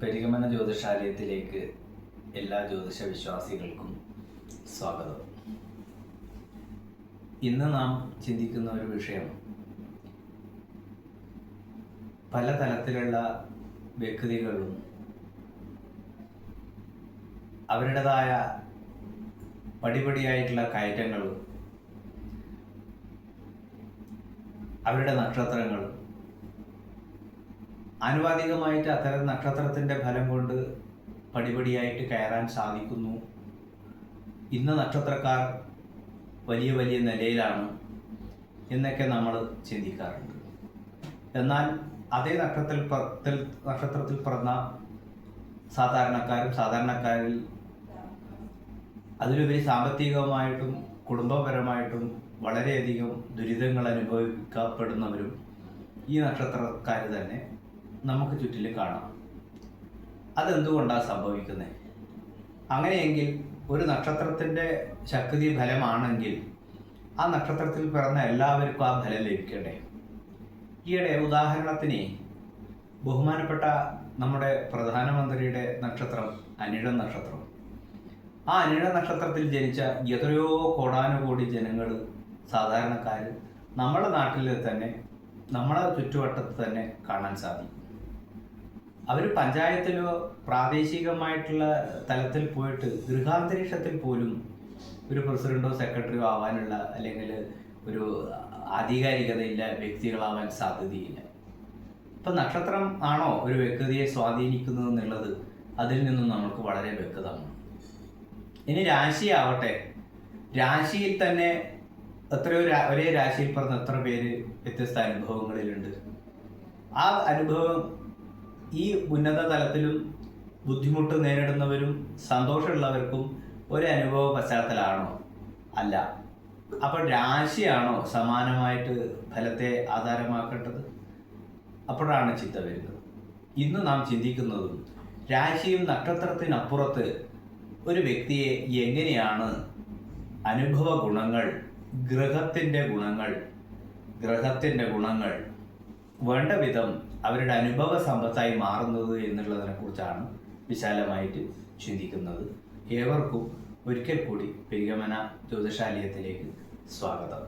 പെരിഗമന ജ്യോതിഷാലയത്തിലേക്ക് എല്ലാ ജ്യോതിഷ വിശ്വാസികൾക്കും സ്വാഗതം. ഇന്ന് നാം ചിന്തിക്കുന്ന ഒരു വിഷയം പലതരത്തിലുള്ള വ്യക്തികളും അവരുടേതായ പടിപടിയായിട്ടുള്ള കയറ്റങ്ങളും അവരുടെ നക്ഷത്രങ്ങളും ആനുപാതികമായിട്ട് അത്തരം നക്ഷത്രത്തിൻ്റെ ഫലം കൊണ്ട് പടിപടിയായിട്ട് കയറാൻ സാധിക്കുന്നു. ഇന്ന് നക്ഷത്രക്കാർ വലിയ വലിയ നിലയിലാണ് എന്നൊക്കെ നമ്മൾ ചിന്തിക്കാറുണ്ട്. എന്നാൽ അതേ നക്ഷത്രത്തിൽ പിറന്ന സാധാരണക്കാരിൽ അതിലുപരി സാമ്പത്തികമായിട്ടും കുടുംബപരമായിട്ടും വളരെയധികം ദുരിതങ്ങൾ അനുഭവിക്കപ്പെടുന്നവരും ഈ നക്ഷത്രക്കാർ തന്നെ നമുക്ക് ചുറ്റിലും കാണാം. അതെന്തുകൊണ്ടാണ് സംഭവിക്കുന്നത്? അങ്ങനെയെങ്കിൽ ഒരു നക്ഷത്രത്തിൻ്റെ ശക്തി ഫലമാണെങ്കിൽ ആ നക്ഷത്രത്തിൽ പിറന്ന എല്ലാവർക്കും ആ ഫലം ലഭിക്കട്ടെ. ഈയിടെ ഉദാഹരണത്തിന് ബഹുമാനപ്പെട്ട നമ്മുടെ പ്രധാനമന്ത്രിയുടെ നക്ഷത്രം അനിഴം നക്ഷത്രം. ആ അനിഴ നക്ഷത്രത്തിൽ ജനിച്ച എത്രയോ കോടാനുകോടി ജനങ്ങൾ, സാധാരണക്കാർ നമ്മുടെ നാട്ടിൽ തന്നെ, നമ്മളെ ചുറ്റുവട്ടത്ത് തന്നെ കാണാൻ സാധിക്കും. അവർ പഞ്ചായത്തിലോ പ്രാദേശികമായിട്ടുള്ള തലത്തിൽ പോയിട്ട് ഗൃഹാന്തരീക്ഷത്തിൽ പോലും ഒരു പ്രസിഡന്റോ സെക്രട്ടറിയോ ആവാനുള്ള അല്ലെങ്കിൽ ഒരു ആധികാരികതയില്ല വ്യക്തികളാവാൻ സാധ്യതയില്ല. ഇപ്പം നക്ഷത്രം ആണോ ഒരു വ്യക്തിയെ സ്വാധീനിക്കുന്നത് എന്നുള്ളത് അതിൽ നിന്നും നമുക്ക് വളരെ വ്യക്തമാണ്. ഇനി രാശിയാവട്ടെ, രാശിയിൽ തന്നെ എത്രയോ ഒരേ രാശിയിൽ പറഞ്ഞ എത്ര പേര് വ്യത്യസ്ത അനുഭവങ്ങളിലുണ്ട്. ആ അനുഭവം ഈ ഉന്നത തലത്തിലും ബുദ്ധിമുട്ട് നേരിടുന്നവരും സന്തോഷമുള്ളവർക്കും ഒരു അനുഭവ പശ്ചാത്തലമാണോ? അല്ല. അപ്പോൾ രാശിയാണോ സമാനമായിട്ട് ഫലത്തെ ആധാരമാക്കേണ്ടത്? അപ്പോഴാണ് ചിന്ത വരുന്നത്. ഇന്ന് നാം ചിന്തിക്കുന്നതും രാശിയും നക്ഷത്രത്തിനപ്പുറത്ത് ഒരു വ്യക്തിയെ എങ്ങനെയാണ് അനുഭവ ഗുണങ്ങൾ, ഗ്രഹത്തിൻ്റെ ഗുണങ്ങൾ വേണ്ട വിധം അവരുടെ അനുഭവ സമ്പത്തായി മാറുന്നത് എന്നുള്ളതിനെ കുറിച്ചാണ് വിശാലമായിട്ട് ചിന്തിക്കുന്നത്. ഏവർക്കും ഒരിക്കൽ കൂടി പെരിഗമന ജ്യോതിഷാലയത്തിലേക്ക് സ്വാഗതം.